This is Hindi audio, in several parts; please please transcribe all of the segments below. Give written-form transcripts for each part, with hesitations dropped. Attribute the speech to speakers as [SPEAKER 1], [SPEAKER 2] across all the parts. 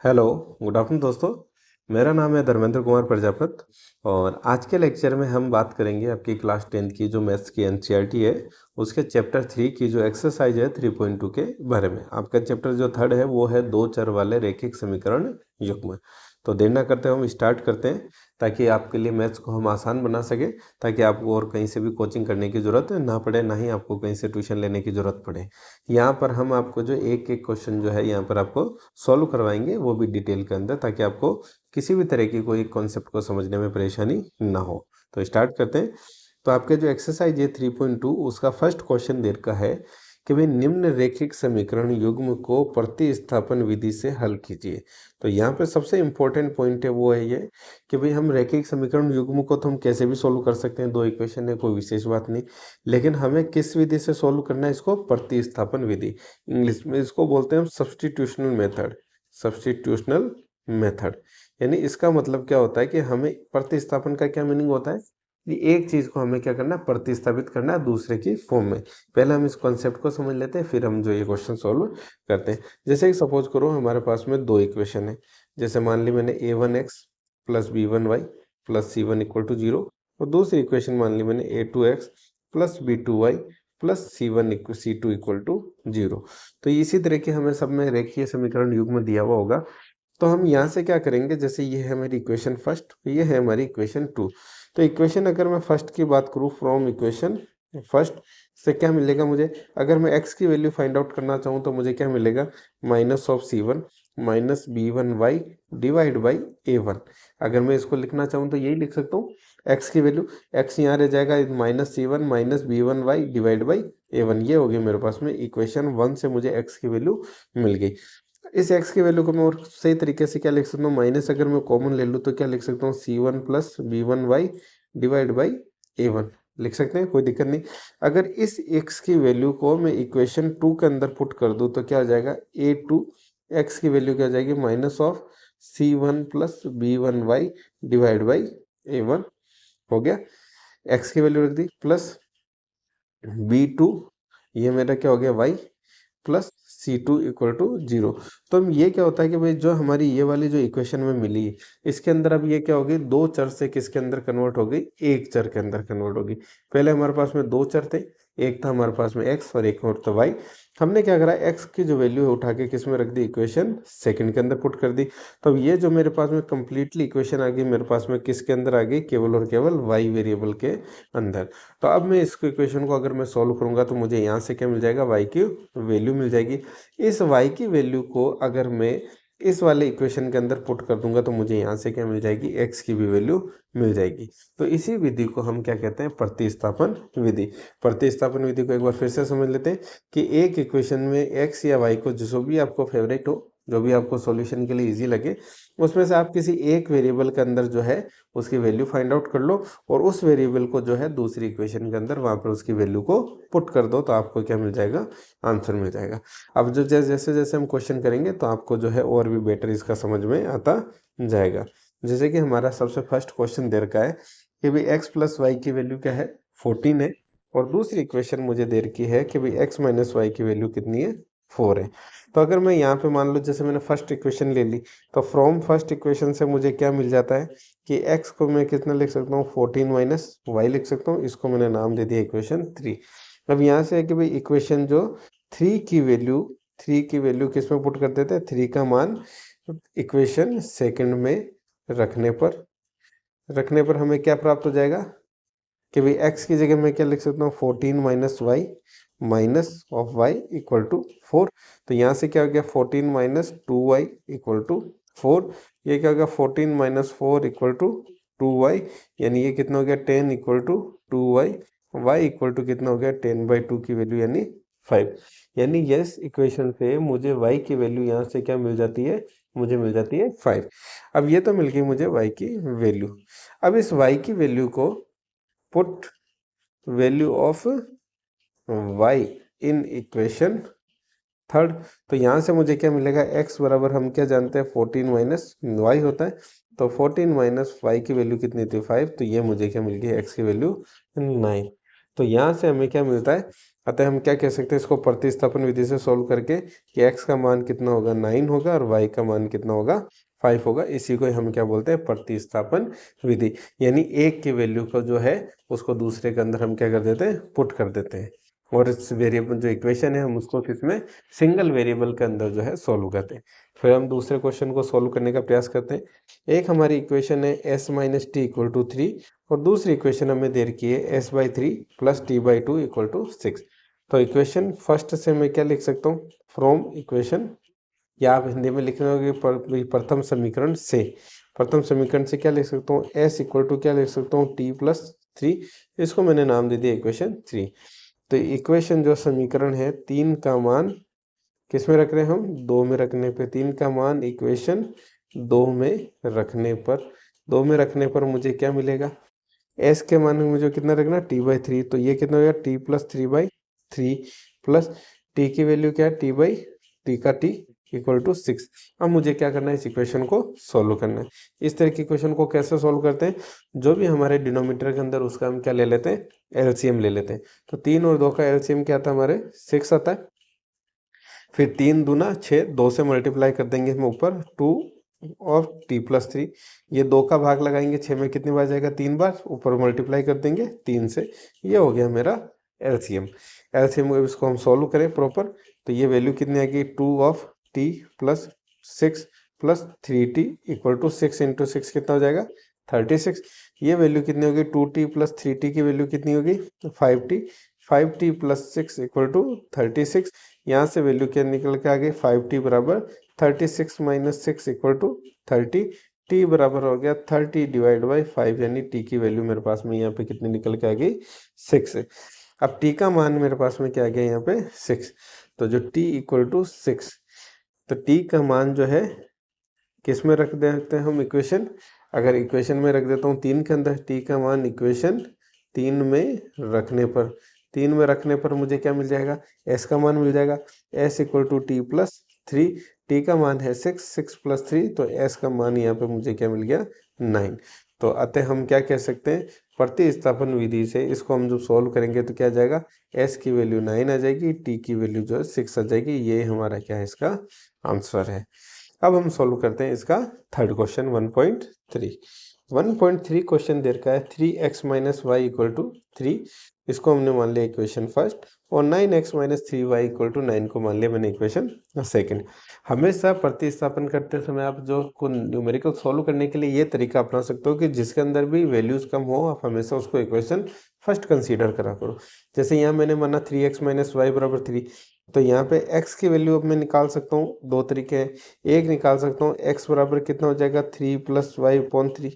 [SPEAKER 1] हेलो, गुड आफ्टरनून दोस्तों। मेरा नाम है धर्मेंद्र कुमार प्रजापत और आज के लेक्चर में हम बात करेंगे आपकी क्लास 10th की जो मैथ्स की एनसीईआरटी है उसके चैप्टर 3 की जो एक्सरसाइज है 3.2 के बारे में। आपका चैप्टर जो थर्ड है वो है दो चर वाले रैखिक समीकरण युग्म। तो देर ना करते हम स्टार्ट करते हैं ताकि आपके लिए मैथ्स को हम आसान बना सके, ताकि आपको और कहीं से भी कोचिंग करने की ज़रूरत ना पड़े, ना ही आपको कहीं से ट्यूशन लेने की ज़रूरत पड़े। यहाँ पर हम आपको जो एक एक क्वेश्चन जो है यहाँ पर आपको सॉल्व करवाएंगे, वो भी डिटेल के अंदर, ताकि आपको किसी भी तरह की कोई कॉन्सेप्ट को समझने में परेशानी ना हो। तो स्टार्ट करते हैं। तो आपके जो एक्सरसाइज है 3.2 उसका फर्स्ट क्वेश्चन दे रखा है कि भाई निम्न रैखिक समीकरण युग्म को प्रतिस्थापन विधि से हल कीजिए। तो यहाँ पे सबसे इम्पोर्टेंट पॉइंट है वो है ये कि भाई हम रैखिक समीकरण युग्म को तो हम कैसे भी सोल्व कर सकते हैं, दो इक्वेशन है, कोई विशेष बात नहीं। लेकिन हमें किस विधि से सोल्व करना है इसको? प्रतिस्थापन विधि। इंग्लिश में इसको बोलते हैं हम सब्स्टिट्यूशनल मेथड। सब्स्टिट्यूशनल मेथड यानी इसका मतलब क्या होता है कि हमें प्रतिस्थापन का क्या मीनिंग होता है कि एक चीज को हमें क्या करना है? प्रतिस्थापित करना है दूसरे की फॉर्म में। पहले हम इस कॉन्सेप्ट को समझ लेते हैं, फिर हम जो ये क्वेश्चन सॉल्व करते हैं। जैसे कि सपोज करो हमारे पास में दो इक्वेशन है। जैसे मान ली मैंने a1x plus b1y plus c1 equal to 0, और दूसरी इक्वेशन मान ली मैंने a2x plus b2y plus c2 equal to 0। तो इसी तरह के हमें सब में रेखीय समीकरण युग्म दिया हुआ होगा। तो हम यहाँ से क्या करेंगे, जैसे ये है हमारी इक्वेशन फर्स्ट, ये है हमारी इक्वेशन टू। तो इक्वेशन अगर मैं फर्स्ट की बात करूँ, फ्रॉम इक्वेशन फर्स्ट से क्या मिलेगा मुझे? अगर मैं x की वैल्यू फाइंड आउट करना चाहूँ तो मुझे क्या मिलेगा? Minus of c1 minus b1y divide by a1। अगर मैं इसको लिखना चाहूँ तो यही लिख सकता हूँ। x की वैल्यू, x यहाँ रह जाएगा minus c1 minus b1y divide by a1। ये हो गई मेरे पास में इक्वेशन 1 से मुझे x की वैल्यू मिल गई। इस x की वैल्यू को मैं और सही तरीके से क्या लिख सकता हूँ? माइनस अगर मैं कॉमन ले लूँ तो क्या लिख सकता हूँ? c1 plus b1y divide by a1 लिख सकते हैं, कोई दिक्कत नहीं। अगर इस x की वैल्यू को मैं इक्वेशन 2 के अंदर पुट कर दूँ तो क्या हो जाएगा? a2 x की वैल्यू क्या हो जाएगी? Minus of c1 plus b1y divide by a1 हो गया। x की वैल्यू रख दी, प्लस b2, ये मेरा क्या हो गया? y plus c2 equal to 0। तो हम ये क्या होता है कि भाई जो हमारी ये वाली जो इक्वेशन में मिली, इसके अंदर अब ये क्या होगी? दो चर से किसके अंदर कन्वर्ट हो गई? एक चर के अंदर कन्वर्ट होगी। पहले हमारे पास में दो चर थे, एक था हमारे पास में x और एक और था y। हमने क्या करा? x की जो वैल्यू है उठा के किस में रख दी? इक्वेशन सेकंड के अंदर पुट कर दी। तो अब ये जो मेरे पास में कंप्लीटली इक्वेशन आ गई, मेरे पास में किसके अंदर आ गई? केवल और केवल y वेरिएबल के अंदर। तो अब मैं इसको इक्वेशन को अगर मैं सॉल्व करूंगा तो मुझे यहाँ से क्या मिल जाएगा? y की वैल्यू मिल जाएगी। इस y की वैल्यू को अगर मैं इस वाले इक्वेशन के अंदर पुट कर दूंगा तो मुझे यहाँ से क्या मिल जाएगी? x की भी वैल्यू मिल जाएगी। तो इसी विधि को हम क्या कहते हैं? प्रतिस्थापन विधि। प्रतिस्थापन विधि को एक बार फिर से समझ लेते हैं कि एक इक्वेशन में x या y को जो भी आपको फेवरेट हो, जो भी आपको सॉल्यूशन के लिए इजी लगे, उसमें से आप किसी एक वेरिएबल के अंदर जो है उसकी वैल्यू फाइंड आउट कर लो, और उस वेरिएबल को जो है दूसरी इक्वेशन के अंदर वहां पर उसकी वैल्यू को पुट कर दो, तो आपको क्या मिल जाएगा? आंसर मिल जाएगा। अब जो जैसे जैसे हम क्वेश्चन करेंगे तो आपको जो है और भी बेटर इसका समझ में आता जाएगा। जैसे कि हमारा सबसे फर्स्ट क्वेश्चन दे रखा है कि भाई x प्लस वाई की वैल्यू क्या है? 14 है, और दूसरी इक्वेशन मुझे दे रखी है कि भाई x माइनस वाई की वैल्यू कितनी है? 4 है। तो अगर मैं यहाँ पे मान लो जैसे मैंने फर्स्ट इक्वेशन ले ली, तो फ्रॉम फर्स्ट इक्वेशन से मुझे क्या मिल जाता है कि x को मैं कितना लिख सकता हूँ? 14 माइनस वाई लिख सकता हूँ। इसको मैंने नाम दे दिया इक्वेशन 3। अब यहाँ से है कि भाई इक्वेशन जो 3 की वैल्यू किस में पुट कर देते हैं? 3 का मान इक्वेशन सेकंड में रखने पर हमें क्या प्राप्त हो जाएगा कि भाई x की जगह मैं क्या लिख सकता हूँ? 14 minus y minus of y equal to 4। तो यहाँ से क्या हो गया? 14 माइनस 2y इक्वल टू 4। ये क्या हो गया? 14 माइनस 4 इक्वल टू 2y, यानी ये कितना हो गया? 10 equal to 2y। y equal to कितना हो गया? 10/2 की वैल्यू यानी 5। यानी यस इक्वेशन से मुझे y की वैल्यू यहाँ से क्या मिल जाती है? मुझे मिल जाती है 5। अब ये तो मिल गई मुझे y की वैल्यू। अब इस y की वैल्यू को put value of y in equation third, तो यहाँ से मुझे क्या मिलेगा? x बराबर हम क्या जानते हैं? 14 माइनस वाई होता है। तो 14 माइनस वाई की वैल्यू कितनी थी? 5। तो ये मुझे क्या मिल गई? x की वैल्यू 9। तो यहाँ से हमें क्या मिलता है? अतः हम क्या कह सकते हैं इसको प्रतिस्थापन विधि से सोल्व करके कि x का मान कितना होगा 9 होगा और y का मान कितना होगा 5 होगा। इसी को हम क्या बोलते हैं प्रतिस्थापन विधि। यानी एक की वैल्यू को जो है उसको दूसरे के अंदर हम क्या कर देते हैं पुट कर देते हैं और इस वेरिएबल जो इक्वेशन है हम उसको किसमें सिंगल वेरिएबल के अंदर जो है सोल्व करते हैं। फिर हम दूसरे क्वेश्चन को सोल्व करने का प्रयास करते हैं। एक हमारी इक्वेशन है s minus t equal to 3 और दूसरी इक्वेशन हमें दे रखी है s/3 plus t/2 equal to 6। तो इक्वेशन फर्स्ट से मैं क्या लिख सकता हूँ फ्रॉम इक्वेशन, या आप हिंदी में लिख रहे हो कि प्रथम समीकरण से। प्रथम समीकरण से क्या लिख सकता हूँ s इक्वल टू क्या लिख सकता हूँ t+3। इसको मैंने नाम दे दिया इक्वेशन 3। तो इक्वेशन जो समीकरण है 3 का मान किस में रख रहे हैं हम 2 में रखने पे, 3 का मान इक्वेशन 2 में रखने पर, 2 में रखने पर मुझे क्या मिलेगा s के मान में मुझे कितना रखना t/3। तो ये कितना हो गया t+3/3 प्लस t की वैल्यू क्या है t का t इक्वल टू 6। अब मुझे क्या करना है इस इक्वेशन को सोल्व करना है। इस तरह की इक्वेशन को कैसे सोल्व करते हैं, जो भी हमारे डिनोमिनेटर के अंदर उसका हम क्या ले लेते हैं एलसीएम ले लेते हैं। तो 3 और 2 का एलसीएम क्या आता है हमारे 6 आता है। फिर 3 दूना 6, 2 से मल्टीप्लाई कर देंगे हम ऊपर 2 और t+3, ये 2 का भाग लगाएंगे 6 में कितनी बार जाएगा 3 बार, ऊपर मल्टीप्लाई कर देंगे 3 से। ये हो गया मेरा एलसीएम। एलसीएम इसको हम सॉल्व करें प्रॉपर तो ये वैल्यू कितनी आएगी 2 of t plus 6 plus 3t equal to 6 into 6 कितना हो जाएगा 36। ये वैल्यू कितनी होगी 2t प्लस 3t की वैल्यू कितनी होगी 5t, 5t plus 6 equal to 36। यहाँ से वैल्यू क्या निकल के आ गई 5t बराबर 36 माइनस 6 इक्वल टू 30। t बराबर हो गया 30 डिवाइड बाई 5, यानी t की वैल्यू मेरे पास में यहाँ पे कितनी निकल के आ गई 6 है। अब t का मान मेरे पास में क्या आ गया यहाँ पे 6। तो जो t इक्वल टू 6, तो t का मान जो है किस में रख देते हैं हम इक्वेशन, अगर इक्वेशन में रख देता हूँ 3 के अंदर, t का मान इक्वेशन 3 में रखने पर, 3 में रखने पर मुझे क्या मिल जाएगा s का मान मिल जाएगा s equal to t+3। t का मान है 6, 6 प्लस 3, तो s का मान यहाँ पे मुझे क्या मिल गया 9। तो अतः हम क्या कह सकते हैं प्रतिस्थापन विधि से इसको हम जब सॉल्व करेंगे तो क्या जाएगा s की वैल्यू 9 आ जाएगी, t की वैल्यू जो है 6 आ जाएगी। ये हमारा क्या है इसका आंसर है। अब हम सॉल्व करते हैं इसका थर्ड क्वेश्चन 1.3। 1.3 क्वेश्चन दे रखा है 3x minus Y equal to 3, इसको हमने मान लिया इक्वेशन फर्स्ट, और 9x minus 3y equal to 9 को मान लिया मैंने इक्वेशन सेकंड। हमेशा प्रतिस्थापन करते समय आप जो को न्यूमेरिकल सॉल्व करने के लिए ये तरीका अपना सकते हो कि जिसके अंदर भी वैल्यूज कम हो आप हमेशा उसको इक्वेशन फर्स्ट कंसीडर करा करो। जैसे यहाँ मैंने माना 3x माइनस वाई बराबर 3, तो यहाँ पे x की वैल्यू अब मैं निकाल सकता हूँ, दो तरीके हैं। एक निकाल सकता हूँ x बराबर कितना हो जाएगा 3 प्लस वाई अपॉन 3,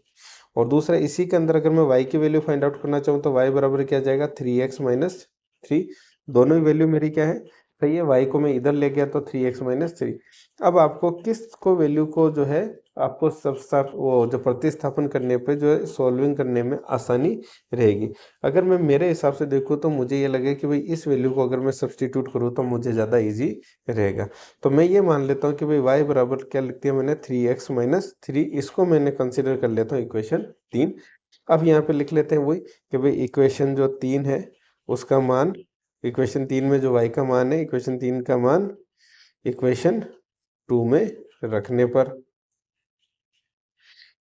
[SPEAKER 1] और दूसरा इसी के अंदर अगर मैं y की वैल्यू फाइंड आउट करना चाहूँ तो y बराबर क्या जाएगा 3x माइनस 3। दोनों ही वैल्यू मेरी क्या है सही है, y को मैं इधर ले गया तो 3x माइनस 3। अब आपको किस को वैल्यू को जो है आपको सब वो जो प्रतिस्थापन करने पे जो है सॉल्विंग करने में आसानी रहेगी। अगर मैं मेरे हिसाब से देखूँ तो मुझे ये लगे कि भाई इस वैल्यू को अगर मैं सब्सटीट्यूट करूँ तो मुझे ज़्यादा इजी रहेगा। तो मैं ये मान लेता हूँ कि भाई y बराबर क्या लिख दिया मैंने 3x माइनस 3, इसको मैंने कंसिडर कर लेता हूँ इक्वेशन 3। अब यहाँ पे लिख लेते हैं वही कि भाई इक्वेशन जो 3 है उसका मान, इक्वेशन 3 में जो y का मान है इक्वेशन 3 का मान इक्वेशन 2 में रखने पर,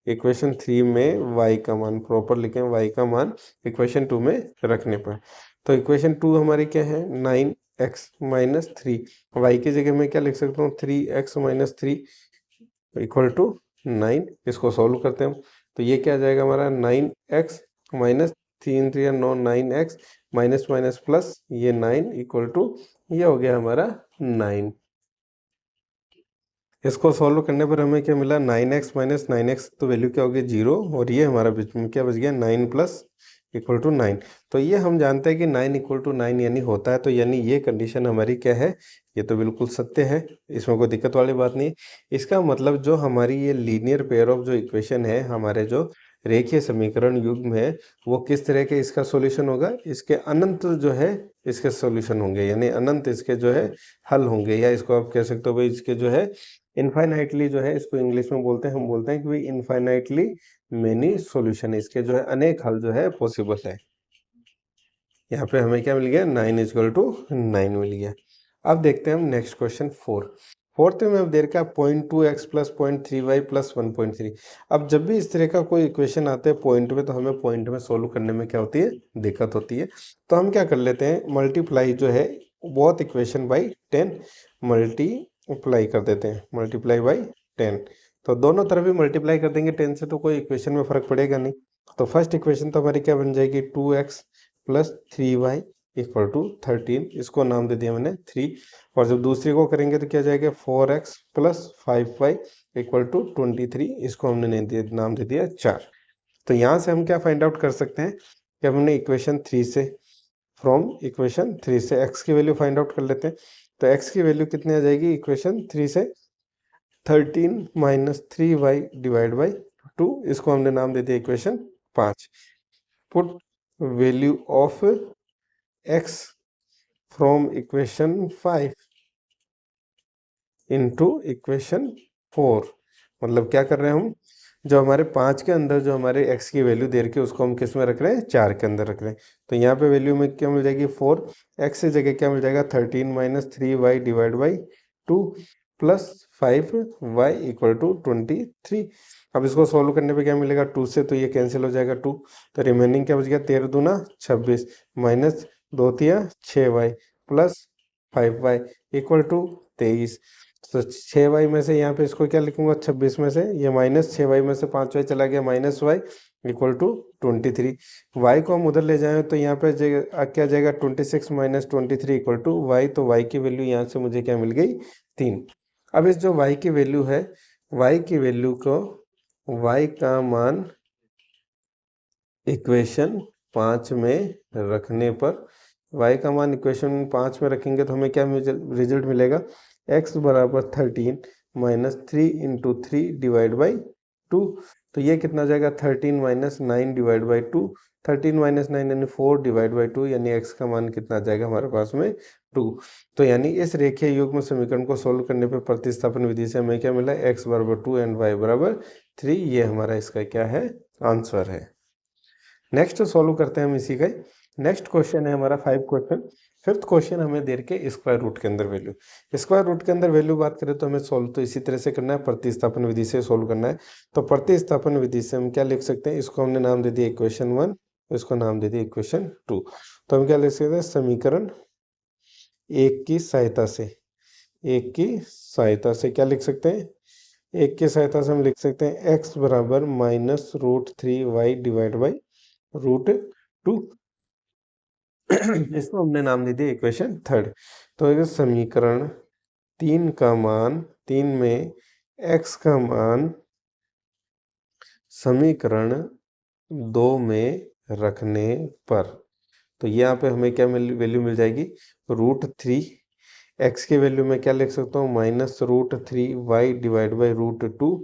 [SPEAKER 1] इक्वेशन 3 में y का मान प्रॉपर लिखें, y का मान इक्वेशन 2 में रखने पर। तो इक्वेशन 2 हमारी क्या है 9x माइनस 3, y की जगह मैं क्या लिख सकता हूँ 3x माइनस 3 इक्वल टू 9। इसको सॉल्व करते हैं हम तो ये क्या आ जाएगा हमारा 9x minus 3 9 9x minus minus plus ये 9 इक्वल टू ये हो गया हमारा 9। इसको सॉल्व करने पर हमें क्या मिला 9x माइनस 9x, तो वैल्यू क्या होगी 0, और ये हमारा बीच में क्या बच गया 9 प्लस इक्वल टू 9। तो ये हम जानते हैं कि 9 इक्वल टू 9 यानी होता है, तो यानी ये कंडीशन हमारी क्या है, ये तो बिल्कुल सत्य है, इसमें कोई दिक्कत वाली बात नहीं है। इसका मतलब जो हमारी ये लीनियर पेयर ऑफ जो इक्वेशन है, हमारे जो रेखीय समीकरण युग्म है, वो किस तरह के इसका सॉल्यूशन होगा, इसके अनंत जो है इसके सॉल्यूशन होंगे, यानी अनंत इसके जो है हल होंगे, या इसको आप कह सकते हो भाई इसके जो है इनफाइनाइटली जो है, इसको इंग्लिश में बोलते हैं, हम बोलते हैं कि भाई इनफाइनाइटली मेनी सॉल्यूशन, इसके जो है अनेक हल जो है पॉसिबल है। यहाँ पे हमें क्या मिल गया 9 इजकल टू 9 मिल गया। अब देखते हैं हम नेक्स्ट क्वेश्चन 4 में अब दे रखा है 0.2x प्लस 0.3y प्लस 1.3। अब जब भी इस तरह का कोई इक्वेशन आता है पॉइंट में, तो हमें पॉइंट में सोल्व करने में क्या होती है, दिक्कत होती है। तो हम क्या कर लेते हैं, मल्टीप्लाई जो है बोथ इक्वेशन बाई 10 मल्टीप्लाई कर देते हैं, मल्टीप्लाई बाई 10। तो दोनों तरफ भी मल्टीप्लाई कर देंगे 10 से, तो कोई इक्वेशन में फर्क पड़ेगा नहीं। तो फर्स्ट इक्वेशन तो हमारी क्या बन जाएगी 2x plus 3y equal to 13, इसको नाम दे दिया मैंने 3। और जब दूसरी को करेंगे तो क्या जाएगा 4x plus 5y equal to 23, इसको हमने नाम दे दिया 4। तो यहाँ से हम क्या फाइंड आउट कर सकते हैं कि हमने इक्वेशन 3 से, फ्रॉम इक्वेशन 3 से x की वैल्यू फाइंड आउट कर लेते हैं। तो x की वैल्यू कितनी आ जाएगी इक्वेशन 3 से 13 माइनस 3y डिवाइड बाई 2, इसको हमने नाम दे दिया equation 5। Put value of x from equation 5 into equation 4। मतलब क्या कर रहे हैं हम, जो हमारे 5 के अंदर जो हमारे x की वैल्यू दे रखी है उसको हम किस में रख रहे हैं, 4 के अंदर रख रहे हैं। तो यहाँ पे वैल्यू में क्या मिल जाएगी 4, x की जगह क्या मिल जाएगा 13 minus 3y divide by 2 plus 5y equal to 23। अब इसको सॉल्व करने पे क्या मिलेगा, 2 से तो ये कैंसिल हो जाएगा 2, तो रिमेनिंग क्या बच गया 13 दूना 26 माइनस 2 तिया 6y plus 5y equal to 23। तो 6y में से यहाँ पे इसको क्या लिखूंगा 26 में से ये माइनस 6y में से 5y चला गया minus y equal to 23। y को हम उधर ले जाएं तो यहाँ पे क्या जाएगा 26 माइनस 23 इक्वल टू y। तो y की वैल्यू यहाँ से मुझे क्या मिल गई 3। अब इस जो y की वैल्यू है, y की वैल्यू को y का मान इक्वेशन 5 में रखने पर, y का मान इक्वेशन 5 में रखेंगे तो हमें क्या रिजल्ट मिलेगा, x बराबर 13 माइनस 3 इंटू 3 डिवाइड बाई 2। तो ये कितना जाएगा 13 माइनस 9 डिवाइड बाई 2, 13 माइनस 9 यानी 4 डिवाइड बाई 2, यानी x का मान कितना जाएगा हमारे पास में 2। तो यानी इस रेखीय युग्म समीकरण को सोल्व करने पे प्रतिस्थापन विधि से हमें क्या मिला, x बराबर 2 एंड y बराबर 3। ये हमारा इसका क्या है, आंसर है। नेक्स्ट सोल्व करते हैं हम इसी का। नेक्स्ट क्वेश्चन है हमारा 5 क्वेश्चन। फिफ्थ क्वेश्चन हमें दे के स्क्वायर रूट के अंदर वैल्यू, स्क्वायर रूट के अंदर वैल्यू बात करें तो हमें सोल्व तो इसी तरह से करना है, प्रतिस्थापन विधि से सोल्व करना है। तो प्रतिस्थापन विधि से हम क्या लिख सकते हैं, इसको हमने नाम दे दिया इक्वेशन 1, इसको नाम दे दिया इक्वेशन 2। तो हम क्या लिख सकते हैं, समीकरण 1 की सहायता से, 1 की सहायता से क्या लिख सकते हैं, 1 की सहायता से हम लिख सकते हैं x बराबर minus root 3y divide by root 2। इसको हमने नाम दे दिया इक्वेशन 3। तो ये समीकरण 3 का मान, 3 में x का मान समीकरण 2 में रखने पर, तो यहाँ पे हमें क्या वैल्यू मिल जाएगी रूट 3। x की वैल्यू में क्या लिख सकता हूँ, minus root 3y divide by root 2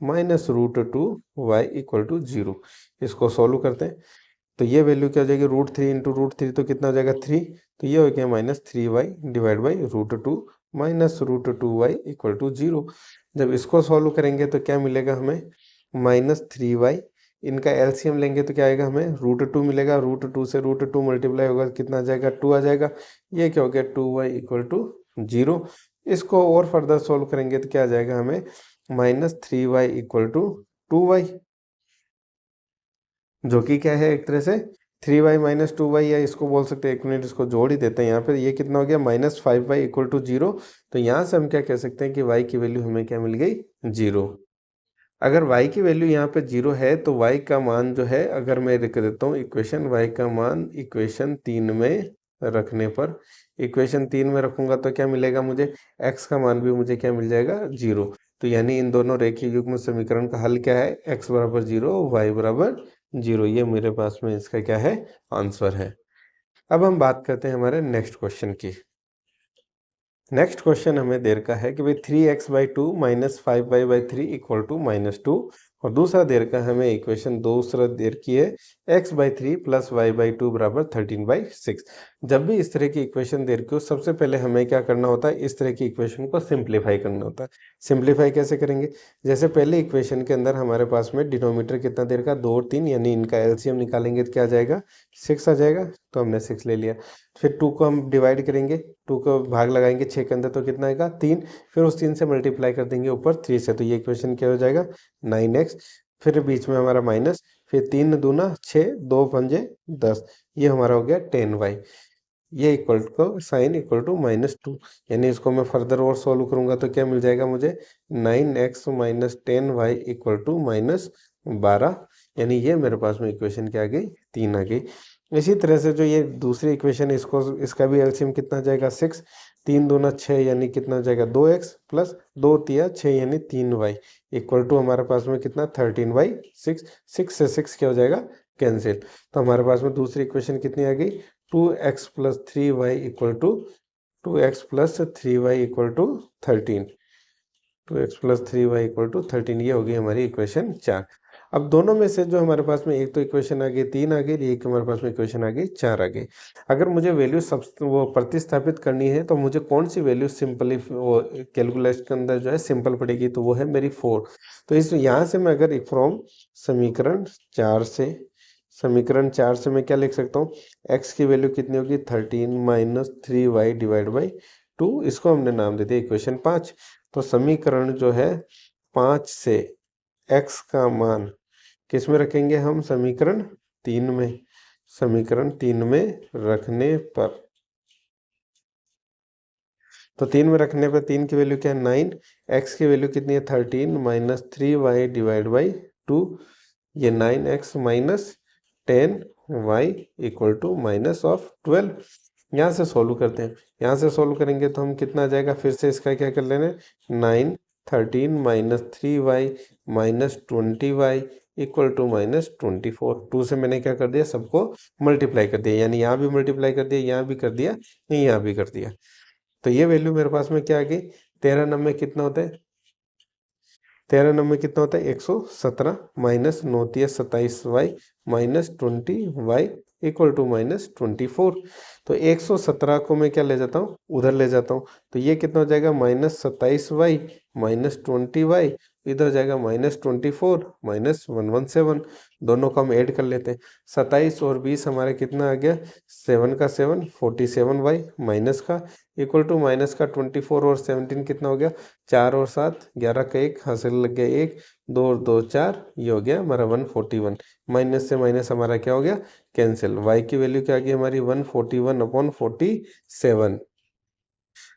[SPEAKER 1] minus root 2y equal to 0। इसको सॉल्व करते हैं तो ये वैल्यू क्या हो जाएगी रूट 3 इंटू रूट 3, तो कितना हो जाएगा 3, तो ये हो गया minus 3y divide by root 2 minus root 2y equal to 0। जब इसको सॉल्व करेंगे तो क्या मिलेगा हमें, माइनस 3y, इनका एलसीएम लेंगे तो क्या आएगा हमें रूट 2 मिलेगा, रूट 2 से रूट 2 मल्टीप्लाई होगा कितना आ जाएगा 2 आ जाएगा, ये क्या हो गया 2y इक्वल टू 0। इसको और फर्दर सॉल्व करेंगे तो क्या आ जाएगा हमें minus 3y equal to 2y, जो कि क्या है एक तरह से 3y माइनस 2y, या इसको बोल सकते हैं, एक मिनट इसको जोड़ ही देते हैं यहाँ पे, ये कितना हो गया माइनस 5y इक्वल टू 0। तो यहाँ से हम क्या कह सकते हैं कि y की वैल्यू हमें क्या मिल गई 0। अगर y की वैल्यू यहाँ पे 0 है तो y का मान जो है, अगर मैं लिख देता हूँ इक्वेशन, y का मान इक्वेशन 3 में रखने पर, इक्वेशन 3 में रखूंगा तो क्या मिलेगा मुझे, x का मान भी मुझे क्या मिल जाएगा 0। तो यानी इन दोनों रेखीय युग्म समीकरण का हल क्या है, x बराबर 0 y बराबर 0। ये मेरे पास में इसका क्या है, आंसर है। अब हम बात करते हैं हमारे नेक्स्ट क्वेश्चन की। नेक्स्ट क्वेश्चन हमें दे रखा है कि भाई 3x by 2 minus 5y by 3 equal to minus 2, और दूसरा दे रखा है हमें इक्वेशन दूसरा दे रखी है x by 3 plus y by 2 बराबर 13 बाई 6। जब भी इस तरह की इक्वेशन दे रखी हो, सबसे पहले हमें क्या करना होता है, इस तरह की इक्वेशन को सिंप्लीफाई करना होता है। सिंप्लीफाई कैसे करेंगे, जैसे पहले इक्वेशन के अंदर हमारे पास में डिनोमीटर कितना दे रखा 2 और 3, यानी इनका एलसीएम निकालेंगे तो क्या आ जाएगा 6 आ जाएगा। तो हमने 6 ले लिया। फिर 2 को हम डिवाइड करेंगे, 2 को भाग लगाएंगे 6 के अंदर तो कितना आएगा 3, फिर उस 3 से मल्टीप्लाई कर देंगे ऊपर 3 से, तो ये इक्वेशन क्या हो जाएगा 9x, फिर बीच में हमारा माइनस, फिर 3 दूना 6, 2 पंजे 10, ये हमारा हो गया 10y। ये इक्वल को साइन इक्वल टू -2, यानी इसको मैं फर्दर और सॉल्व करूंगा तो क्या मिल जाएगा मुझे 9x minus 10y equal to -12, यानी ये मेरे पास में इक्वेशन क्या आ गई 3 आ गई। इसी तरह से जो ये दूसरी इक्वेशन है इसको, इसका भी एलसीएम कितना आ जाएगा 6, 3 दूना 6 यानी कितना हो जाएगा 2x प्लस 2 तिया 6 यानी 3y इक्वल टू हमारे पास में कितना 13y। 6 से 6 क्या हो जाएगा कैंसिल, तो हमारे पास में दूसरी इक्वेशन कितनी आ गई 2x plus 3y equal to 2x plus 3y equal to 13, 2x plus 3y equal to 13, ये होगी हमारी इक्वेशन 4। अब दोनों में से जो हमारे पास में एक तो इक्वेशन आ गई 3 आ गई, एक हमारे पास में इक्वेशन आ गई 4 आ गई। अगर मुझे वैल्यू सब वो प्रतिस्थापित करनी है तो मुझे कौन सी वैल्यू सिंपली वो कैलकुलेशन के अंदर जो है सिंपल पड़ेगी, तो वो है मेरी 4। तो इस यहाँ से मैं अगर फ्रॉम समीकरण 4 से, समीकरण 4 से मैं क्या लिख सकता हूँ, x की वैल्यू कितनी होगी 13 माइनस 3y डिवाइड बाई 2, इसको हमने नाम दे दिया इक्वेशन 5। तो समीकरण जो है 5 से x का मान किस में रखेंगे हम, समीकरण 3 में, समीकरण 3 में रखने पर, तो 3 में रखने पर 3 की वैल्यू क्या है 9, x की वैल्यू कितनी है 13 माइनस 3y डिवाइड बाई 2, ये 9x minus 10y equal to minus of 12। यहाँ से सोल्व करते हैं, यहाँ से सोल्व करेंगे तो हम कितना आ जाएगा, फिर से इसका क्या कर लेना है 9, 13 minus 3y minus 20y equal to -24। 2 से मैंने क्या कर दिया, सबको मल्टीप्लाई कर दिया, यानी यहाँ भी मल्टीप्लाई कर दिया, यहाँ भी कर दिया, यहाँ भी कर दिया। तो ये वैल्यू मेरे पास में क्या आ गई 13 नंबर कितना होता है, 13 नंबर कितना होता है 117 minus 9 27y minus 20y equal to -24। तो 117 को मैं क्या ले जाता हूँ, उधर ले जाता हूँ, तो ये कितना हो जाएगा -27y माइनस 20y, इधर जाएगा -24 माइनस 117, दोनों को हम ऐड कर लेते हैं। 27 और 20 हमारे कितना आ गया 7 का 7 47y माइनस का इक्वल टू माइनस का 24 और 17 कितना हो गया 4 और 7 11 का 1 हासिल लग गया 1, 2 और 2 4, ये हो गया हमारा 141। माइनस से माइनस हमारा क्या हो गया कैंसिल, y की वैल्यू क्या आ गई हमारी 141 अपॉन 47।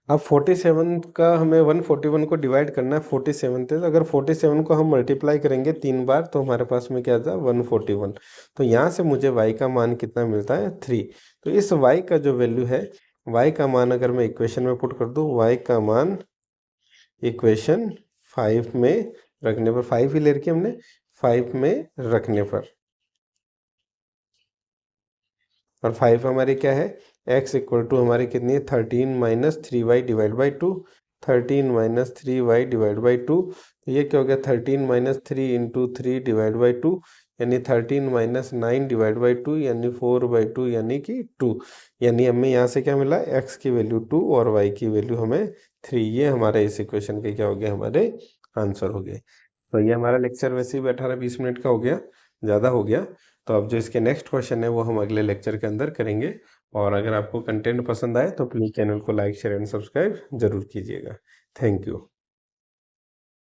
[SPEAKER 1] अब 47 का हमें 141 को डिवाइड करना है 47 से, तो अगर 47 को हम मल्टीप्लाई करेंगे 3 बार तो हमारे पास में क्या था 141। तो यहाँ से मुझे y का मान कितना मिलता है 3। तो इस y का जो वैल्यू है, y का मान अगर मैं इक्वेशन में पुट कर दूँ, y का मान इक्वेशन 5 में रखने पर, 5 ही ले रखी हमने, 5 में रखने पर, और 5 हमारी क्या है x इक्वल टू हमारी कितनी है 13 minus 3y divide by 2, 13 minus 3y divide by 2, तो ये क्या हो गया 13 माइनस 3 इंटू 3 डिवाइड बाई 2, यानी 13 माइनस 9 डिवाइड बाई 2 यानी 4/2 यानी कि 2, यानी हमें यहाँ से क्या मिला x की वैल्यू 2 और y की वैल्यू हमें 3, ये हमारे इस इक्वेशन के क्या हो गया हमारे आंसर हो गए। तो ये हमारा लेक्चर वैसे भी 18-20 मिनट का हो गया, ज़्यादा हो गया। तो अब जो इसके नेक्स्ट क्वेश्चन है वो हम अगले लेक्चर के अंदर करेंगे। और अगर आपको कंटेंट पसंद आए तो प्लीज़ चैनल को लाइक शेयर एंड सब्सक्राइब जरूर कीजिएगा। Thank you.